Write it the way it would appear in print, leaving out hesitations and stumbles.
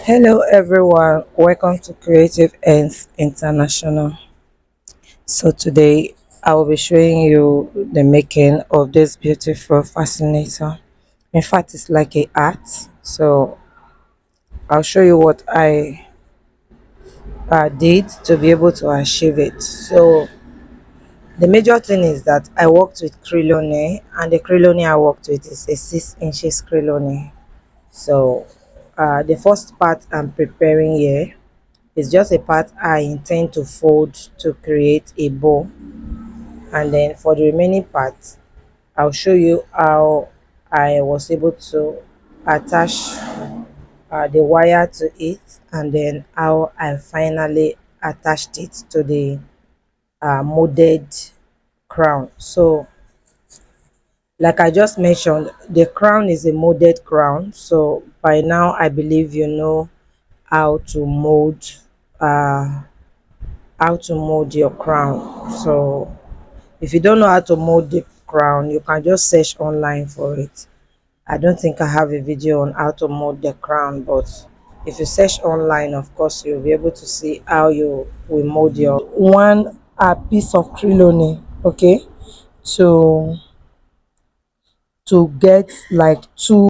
Hello everyone, welcome to Creative Ends International. So today I will be showing you the making of this beautiful fascinator. In fact, it's like a art. So I'll show you what I did to be able to achieve it. So the major thing is that I worked with crayons, and the crayon I worked with is a 6 inches crayon. So the first part I'm preparing here. It's just a part I intend to fold to create a bow, and then for the remaining part I'll show you how I was able to attach the wire to it, and then how I finally attached it to the molded crown. So like I just mentioned, the crown is a molded crown, so by now I believe you know how to mold uh your crown. So if you don't know how to mold the crown, you can just search online for it. I don't think I have a video on how to mold the crown, but if you search online, of course you'll be able to see how you will mold your one piece of crayon, okay, to get like two